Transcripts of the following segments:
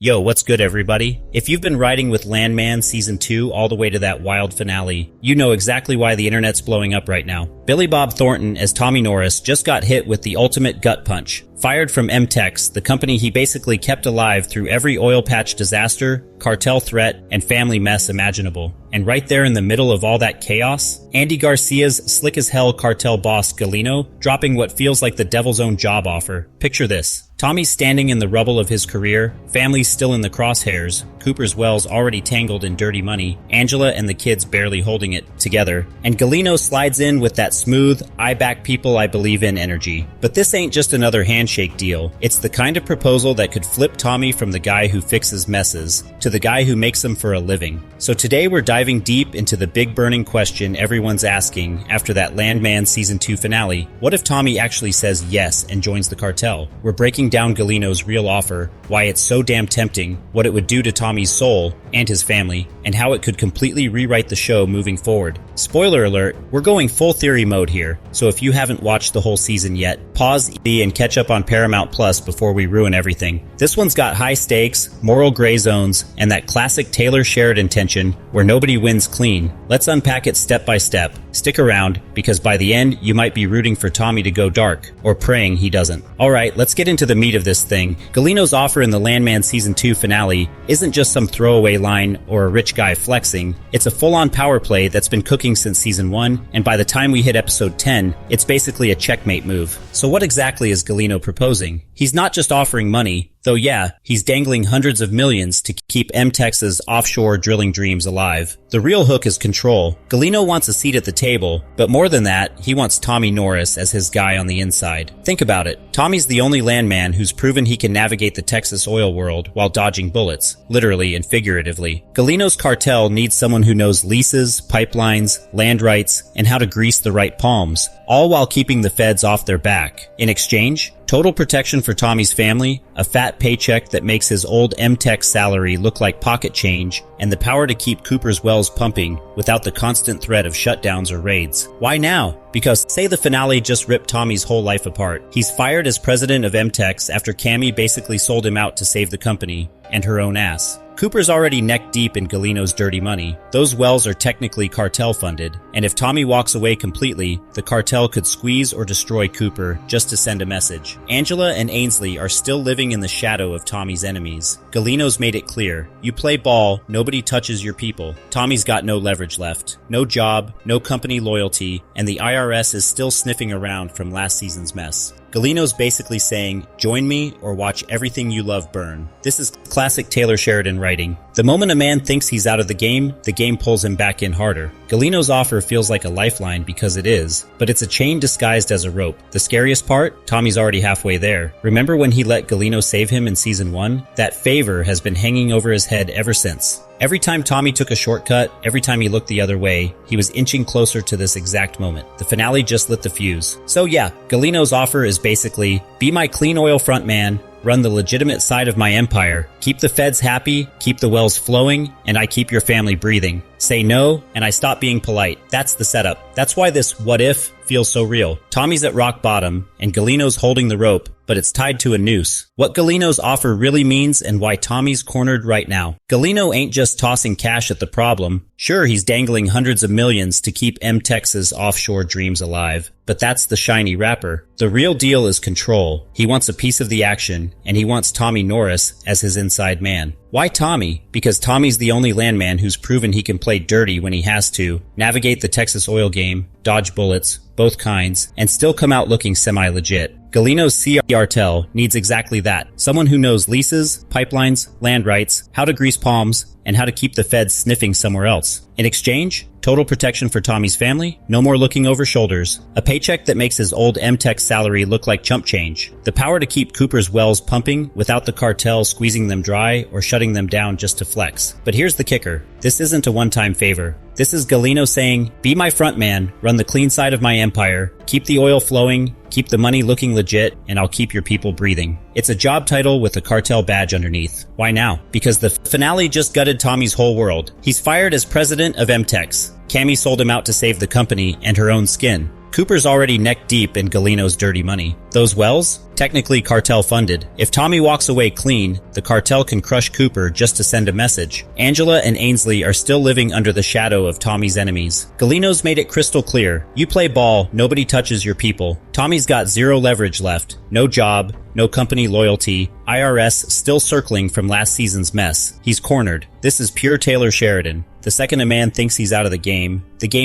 Yo, what's good everybody? If you've been riding with Landman Season 2 all the way to that wild finale, you know exactly why the internet's blowing up right now. Billy Bob Thornton as Tommy Norris just got hit with the ultimate gut punch. Fired from MTEX, the company he basically kept alive through every oil patch disaster, cartel threat, and family mess imaginable. And right there in the middle of all that chaos, Andy Garcia's slick-as-hell cartel boss Gallino dropping what feels like the devil's own job offer. Picture this. Tommy's standing in the rubble of his career, family's still in the crosshairs, Cooper's Wells already tangled in dirty money, Angela and the kids barely holding it together, and Gallino slides in with that smooth, I back people I believe in energy. But this ain't just another handshake deal. It's the kind of proposal that could flip Tommy from the guy who fixes messes to the guy who makes them for a living. So today we're diving deep into the big burning question everyone's asking after that Landman Season 2 finale. What if Tommy actually says yes and joins the cartel? We're breaking down Gallino's real offer, why it's so damn tempting, what it would do to Tommy's soul and his family, and how it could completely rewrite the show moving forward. Spoiler alert, we're going full theory mode here, so if you haven't watched the whole season yet, pause and catch up on Paramount Plus before we ruin everything. This one's got high stakes, moral gray zones, and that classic Taylor Sheridan tension where nobody wins clean. Let's unpack it step by step. Stick around, because by the end, you might be rooting for Tommy to go dark, or praying he doesn't. Alright, let's get into the meat of this thing. Gallino's offer in the Landman Season 2 finale isn't just some throwaway line or a rich guy flexing. It's a full-on power play that's been cooking since Season 1, and by the time we hit Episode 10, it's basically a checkmate move. So what exactly is Gallino proposing? He's not just offering money, though yeah, he's dangling hundreds of millions to keep MTEX's offshore drilling dreams alive. The real hook is control. Gallino wants a seat at the table, but more than that, he wants Tommy Norris as his guy on the inside. Think about it. Tommy's the only landman who's proven he can navigate the Texas oil world while dodging bullets, literally and figuratively. Gallino's cartel needs someone who knows leases, pipelines, land rights, and how to grease the right palms, all while keeping the feds off their back. In exchange, total protection for Tommy's family, a fat paycheck that makes his old MTEX salary look like pocket change, and the power to keep Cooper's Wells pumping without the constant threat of shutdowns or raids. Why now? Because say the finale just ripped Tommy's whole life apart. He's fired as president of MTEX after Cammy basically sold him out to save the company, and her own ass. Cooper's already neck deep in Gallino's dirty money. Those wells are technically cartel funded, and if Tommy walks away completely, the cartel could squeeze or destroy Cooper just to send a message. Angela and Ainsley are still living in the shadow of Tommy's enemies. Gallino's made it clear. You play ball, nobody touches your people. Tommy's got no leverage left. No job, no company loyalty, and the IRS is still sniffing around from last season's mess. Gallino's basically saying, join me or watch everything you love burn. This is classic Taylor Sheridan writing. The moment a man thinks he's out of the game pulls him back in harder. Gallino's offer feels like a lifeline because it is, but it's a chain disguised as a rope. The scariest part? Tommy's already halfway there. Remember when he let Gallino save him in Season 1? That favor has been hanging over his head ever since. Every time Tommy took a shortcut, every time he looked the other way, he was inching closer to this exact moment. The finale just lit the fuse. So yeah, Gallino's offer is basically, be my clean oil front man, run the legitimate side of my empire, keep the feds happy, keep the wells flowing, and I keep your family breathing. Say no, and I stop being polite. That's the setup. That's why this what if feels so real. Tommy's at rock bottom, and Gallino's holding the rope, but it's tied to a noose. What Gallino's offer really means and why Tommy's cornered right now. Gallino ain't just tossing cash at the problem. Sure, he's dangling hundreds of millions to keep MTEX's offshore dreams alive, but that's the shiny wrapper. The real deal is control. He wants a piece of the action, and he wants Tommy Norris as his inside man. Why Tommy? Because Tommy's the only landman who's proven he can play dirty when he has to, navigate the Texas oil game, dodge bullets, both kinds, and still come out looking semi-legit. Gallino's cartel needs exactly that. Someone who knows leases, pipelines, land rights, how to grease palms, and how to keep the feds sniffing somewhere else. In exchange, total protection for Tommy's family, no more looking over shoulders, a paycheck that makes his old MTEX salary look like chump change, the power to keep Cooper's Wells pumping without the cartel squeezing them dry or shutting them down just to flex. But here's the kicker. This isn't a one-time favor. This is Gallino saying, be my front man, run the clean side of my empire, keep the oil flowing, keep the money looking legit, and I'll keep your people breathing. It's a job title with a cartel badge underneath. Why now? Because the finale just gutted Tommy's whole world. He's fired as president of MTEX. Cammy sold him out to save the company and her own skin. Cooper's already neck deep in Gallino's dirty money. Those wells? Technically cartel funded. If Tommy walks away clean, the cartel can crush Cooper just to send a message. Angela and Ainsley are still living under the shadow of Tommy's enemies. Gallino's made it crystal clear. You play ball, nobody touches your people. Tommy's got zero leverage left. No job, no company loyalty. IRS still circling from last season's mess. He's cornered. This is pure Taylor Sheridan. The second a man thinks he's out of the game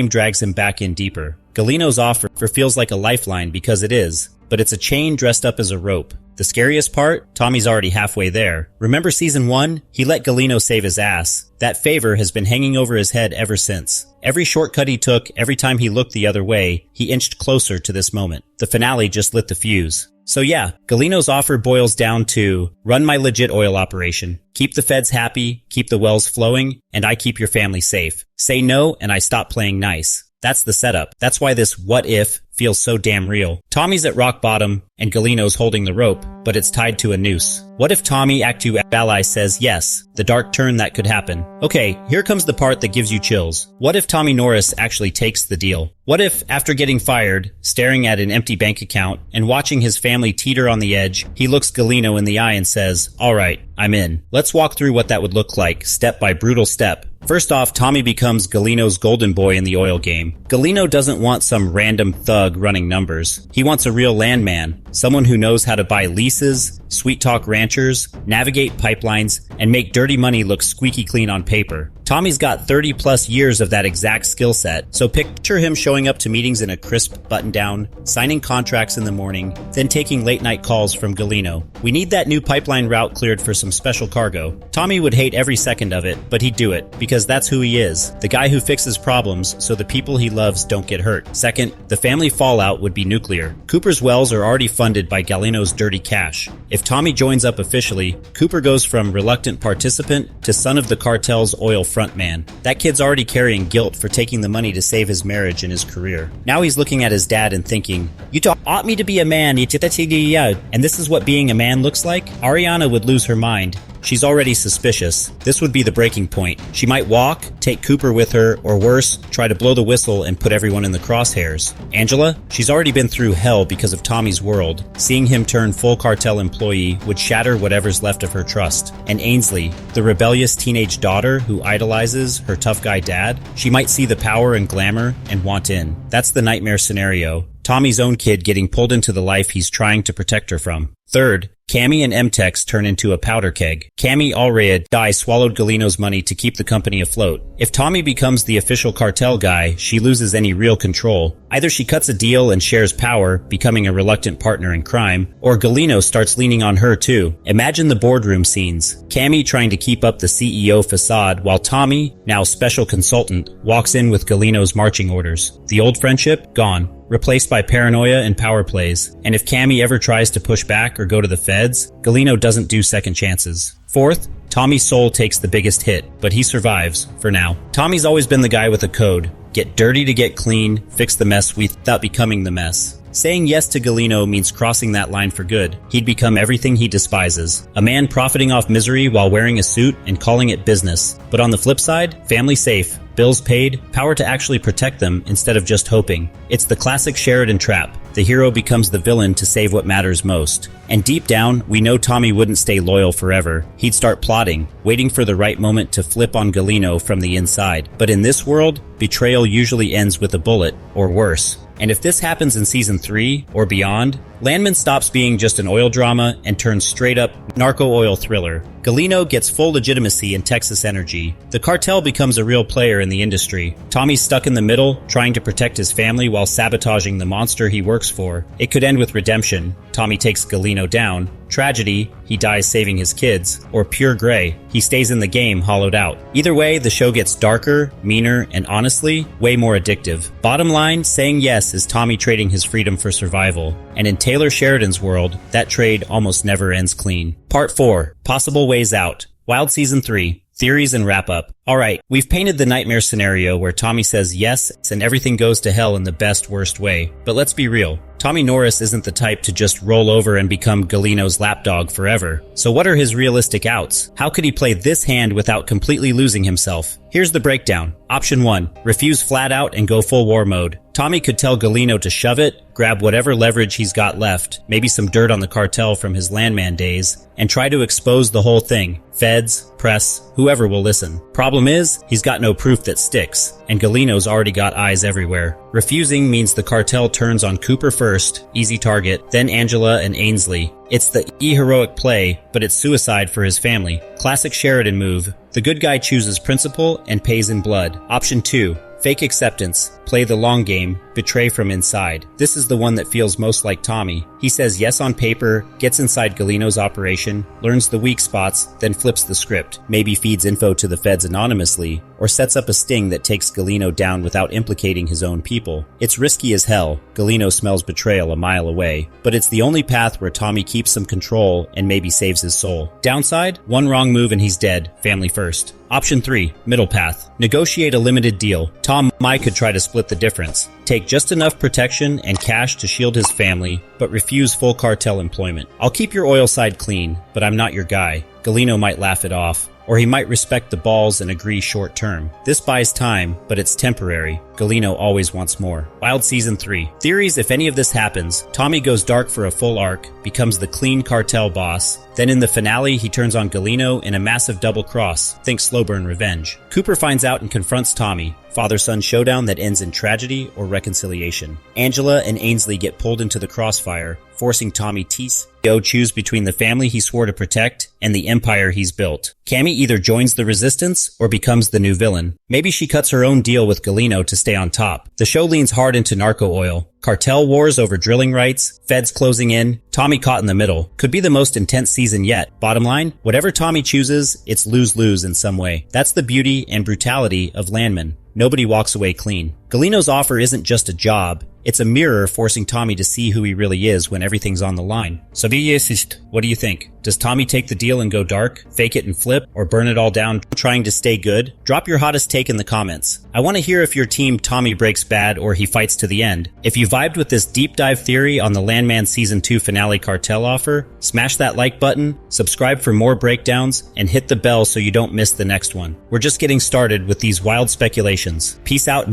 drags him back in deeper. Gallino's offer feels like a lifeline because it is, but it's a chain dressed up as a rope. The scariest part? Tommy's already halfway there. Remember season 1? He let Gallino save his ass. That favor has been hanging over his head ever since. Every shortcut he took, every time he looked the other way, he inched closer to this moment. The finale just lit the fuse. So yeah, Gallino's offer boils down to run my legit oil operation, keep the feds happy, keep the wells flowing, and I keep your family safe. Say no and I stop playing nice. That's the setup. That's why this what if feels so damn real. Tommy's at rock bottom and Gallino's holding the rope, but it's tied to a noose. What if Tommy, Act 2 ally, says yes? The dark turn that could happen. Okay, here comes the part that gives you chills. What if Tommy Norris actually takes the deal? What if, after getting fired, staring at an empty bank account, and watching his family teeter on the edge, he looks Gallino in the eye and says, "All right, I'm in." Let's walk through what that would look like, step by brutal step. First off, Tommy becomes Gallino's golden boy in the oil game. Gallino doesn't want some random thug running numbers. He wants a real landman, someone who knows how to buy leases, sweet-talk ranchers, navigate pipelines, and make dirty money look squeaky clean on paper. Tommy's got 30 plus years of that exact skill set, so picture him showing up to meetings in a crisp button-down, signing contracts in the morning, then taking late-night calls from Gallino. We need that new pipeline route cleared for some special cargo. Tommy would hate every second of it, but he'd do it, because that's who he is, the guy who fixes problems so the people he loves don't get hurt. Second, the family fallout would be nuclear. Cooper's wells are already funded by Gallino's dirty cash. If Tommy joins up officially, Cooper goes from reluctant participant to son of the cartel's oil frontman. That kid's already carrying guilt for taking the money to save his marriage and his career. Now he's looking at his dad and thinking, "You taught me to be a man, and this is what being a man looks like?" Ariana would lose her mind. She's already suspicious. This would be the breaking point. She might walk, take Cooper with her, or worse, try to blow the whistle and put everyone in the crosshairs. Angela? She's already been through hell because of Tommy's world. Seeing him turn full cartel employee would shatter whatever's left of her trust. And Ainsley, the rebellious teenage daughter who idolizes her tough guy dad, she might see the power and glamour and want in. That's the nightmare scenario. Tommy's own kid getting pulled into the life he's trying to protect her from. Third, Cammy and MTEX turn into a powder keg. Cammy Alreya swallowed Gallino's money to keep the company afloat. If Tommy becomes the official cartel guy, she loses any real control. Either she cuts a deal and shares power, becoming a reluctant partner in crime, or Gallino starts leaning on her too. Imagine the boardroom scenes. Cammy trying to keep up the CEO facade while Tommy, now special consultant, walks in with Gallino's marching orders. The old friendship? Gone. Replaced by paranoia and power plays. And if Cammy ever tries to push back or go to the feds, Gallino doesn't do second chances. Fourth, Tommy's soul takes the biggest hit, but he survives, for now. Tommy's always been the guy with a code. Get dirty to get clean, fix the mess without becoming the mess. Saying yes to Gallino means crossing that line for good. He'd become everything he despises. A man profiting off misery while wearing a suit and calling it business. But on the flip side, family safe, bills paid, power to actually protect them instead of just hoping. It's the classic Sheridan trap. The hero becomes the villain to save what matters most. And deep down, we know Tommy wouldn't stay loyal forever. He'd start plotting, waiting for the right moment to flip on Gallino from the inside. But in this world, betrayal usually ends with a bullet, or worse. And if this happens in season 3 or beyond, Landman stops being just an oil drama and turns straight up narco-oil thriller. Gallino gets full legitimacy and Texas energy. The cartel becomes a real player in the industry. Tommy's stuck in the middle, trying to protect his family while sabotaging the monster he works for. It could end with redemption. Tommy takes Gallino down. Tragedy, he dies saving his kids. Or pure gray, he stays in the game hollowed out. Either way, the show gets darker, meaner, and honestly, way more addictive. Bottom line, saying yes is Tommy trading his freedom for survival. And in Taylor Sheridan's world, that trade almost never ends clean. Part 4. Possible Ways Out. Wild Season 3. theories and wrap up. Alright, we've painted the nightmare scenario where Tommy says yes and everything goes to hell in the best worst way. But let's be real. Tommy Norris isn't the type to just roll over and become Gallino's lapdog forever. So what are his realistic outs? How could he play this hand without completely losing himself? Here's the breakdown. Option 1. Refuse flat out and go full war mode. Tommy could tell Gallino to shove it, grab whatever leverage he's got left, maybe some dirt on the cartel from his Landman days, and try to expose the whole thing. Feds, press, whoever will listen. Problem is, he's got no proof that sticks, and Gallino's already got eyes everywhere. Refusing means the cartel turns on Cooper first, easy target, then Angela and Ainsley. It's the heroic play, but it's suicide for his family. Classic Sheridan move. The good guy chooses principle and pays in blood. Option 2. Fake acceptance. Play the long game. Betray from inside. This is the one that feels most like Tommy. He says yes on paper, gets inside Gallino's operation, learns the weak spots, then flips the script. Maybe feeds info to the feds anonymously, or sets up a sting that takes Gallino down without implicating his own people. It's risky as hell. Gallino smells betrayal a mile away. But it's the only path where Tommy keeps some control and maybe saves his soul. Downside? One wrong move and he's dead. Family first. Option 3. Middle path. Negotiate a limited deal. Tom could try to split the difference. Take just enough protection and cash to shield his family, but refuse full cartel employment. I'll keep your oil side clean, but I'm not your guy. Gallino might laugh it off. Or he might respect the balls and agree short term. This buys time, but it's temporary. Gallino always wants more. Wild Season 3. Theories: if any of this happens, Tommy goes dark for a full arc, becomes the clean cartel boss. Then in the finale, he turns on Gallino in a massive double cross. Think slow burn revenge. Cooper finds out and confronts Tommy. Father-son showdown that ends in tragedy or reconciliation. Angela and Ainsley get pulled into the crossfire, forcing Tommy to choose between the family he swore to protect and the empire he's built. Cammy either joins the resistance or becomes the new villain. Maybe she cuts her own deal with Gallino to stay on top. The show leans hard into narco oil. Cartel wars over drilling rights, feds closing in, Tommy caught in the middle. Could be the most intense season yet. Bottom line, whatever Tommy chooses, it's lose-lose in some way. That's the beauty and brutality of Landman. Nobody walks away clean. Gallino's offer isn't just a job. It's a mirror forcing Tommy to see who he really is when everything's on the line. So what do you think? Does Tommy take the deal and go dark, fake it and flip, or burn it all down trying to stay good? Drop your hottest take in the comments. I want to hear if your team Tommy breaks bad or he fights to the end. If you vibed with this deep dive theory on the Landman Season 2 finale cartel offer, smash that like button, subscribe for more breakdowns, and hit the bell so you don't miss the next one. We're just getting started with these wild speculations. Peace out.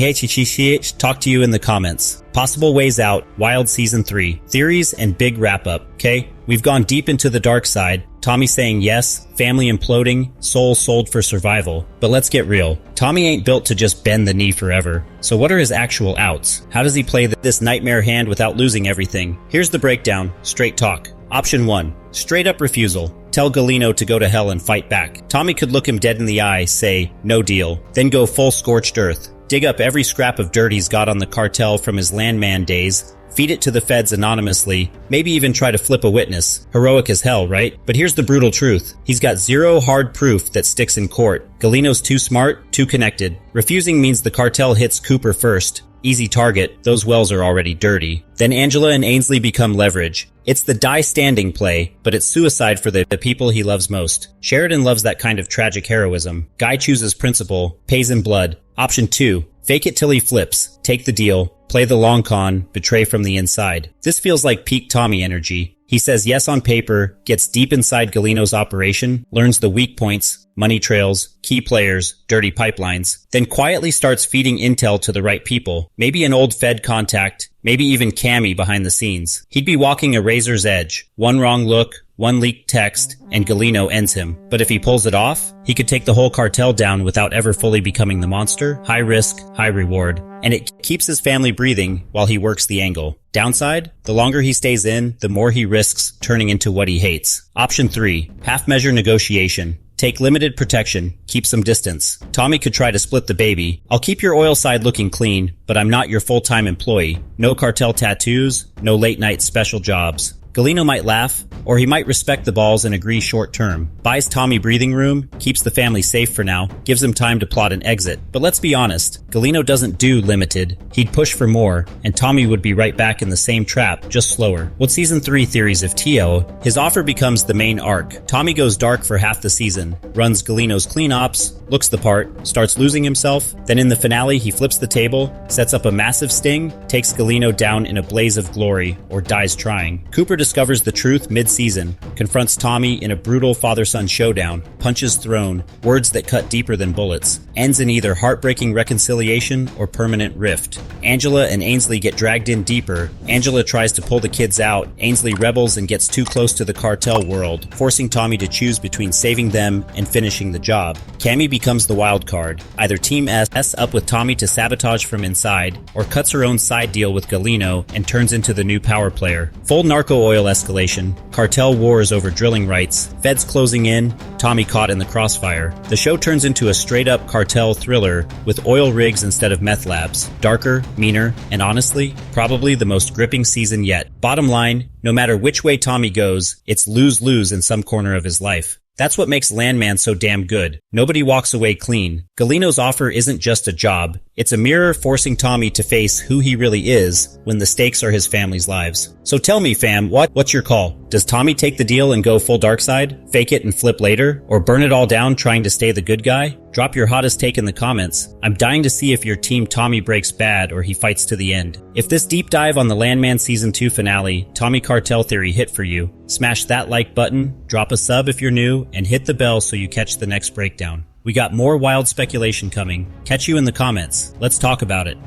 Talk to you in the comments. Possible ways out, Wild Season 3, theories and big wrap up, okay? We've gone deep into the dark side, Tommy saying yes, family imploding, soul sold for survival. But let's get real. Tommy ain't built to just bend the knee forever. So what are his actual outs? How does he play this nightmare hand without losing everything? Here's the breakdown, straight talk. Option 1. Straight up refusal. Tell Gallino to go to hell and fight back. Tommy could look him dead in the eye, say, no deal, then go full scorched earth. Dig up every scrap of dirt he's got on the cartel from his Landman days, feed it to the feds anonymously, maybe even try to flip a witness. Heroic as hell, right? But here's the brutal truth. He's got zero hard proof that sticks in court. Gallino's too smart, too connected. Refusing means the cartel hits Cooper first. Easy target, those wells are already dirty. Then Angela and Ainsley become leverage. It's the die standing play, but it's suicide for the people he loves most. Sheridan loves that kind of tragic heroism. Guy chooses principle, pays in blood. Option 2. Fake it till he flips. Take the deal. Play the long con. Betray from the inside. This feels like peak Tommy energy. He says yes on paper, gets deep inside Gallino's operation, learns the weak points, money trails, key players, dirty pipelines, then quietly starts feeding intel to the right people. Maybe an old Fed contact, maybe even Cammy behind the scenes. He'd be walking a razor's edge. One wrong look, one leaked text, and Gallino ends him. But if he pulls it off, he could take the whole cartel down without ever fully becoming the monster. High risk, high reward. And it keeps his family breathing while he works the angle. Downside? The longer he stays in, the more he risks turning into what he hates. Option 3. Half-measure negotiation. Take limited protection. Keep some distance. Tommy could try to split the baby. I'll keep your oil side looking clean, but I'm not your full-time employee. No cartel tattoos, no late-night special jobs. Gallino might laugh, or he might respect the balls and agree short term. Buys Tommy breathing room, keeps the family safe for now, gives him time to plot an exit. But let's be honest, Gallino doesn't do limited. He'd push for more, and Tommy would be right back in the same trap, just slower. With Season 3 theories of Tio, his offer becomes the main arc. Tommy goes dark for half the season, runs Gallino's clean ops, looks the part, starts losing himself, then in the finale he flips the table, sets up a massive sting, takes Gallino down in a blaze of glory, or dies trying. Cooper discovers the truth mid-season, confronts Tommy in a brutal father-son showdown, punches thrown, words that cut deeper than bullets, ends in either heartbreaking reconciliation or permanent rift. Angela and Ainsley get dragged in deeper. Angela tries to pull the kids out, Ainsley rebels and gets too close to the cartel world, forcing Tommy to choose between saving them and finishing the job. Cammy becomes the wild card, either Team S up with Tommy to sabotage from inside, or cuts her own side deal with Gallino and turns into the new power player. Full narco oil escalation, cartel wars over drilling rights, feds closing in, Tommy caught in the crossfire. The show turns into a straight-up cartel thriller with oil rigs instead of meth labs. Darker, meaner, and honestly, probably the most gripping season yet. Bottom line, no matter which way Tommy goes, it's lose-lose in some corner of his life. That's what makes Landman so damn good. Nobody walks away clean. Gallino's offer isn't just a job. It's a mirror forcing Tommy to face who he really is when the stakes are his family's lives. So tell me, fam, what's your call? Does Tommy take the deal and go full dark side, fake it and flip later, or burn it all down trying to stay the good guy? Drop your hottest take in the comments. I'm dying to see if your team Tommy breaks bad or he fights to the end. If this deep dive on the Landman Season 2 finale, Tommy Cartel Theory, hit for you, smash that like button, drop a sub if you're new, and hit the bell so you catch the next breakdown. We got more wild speculation coming. Catch you in the comments. Let's talk about it.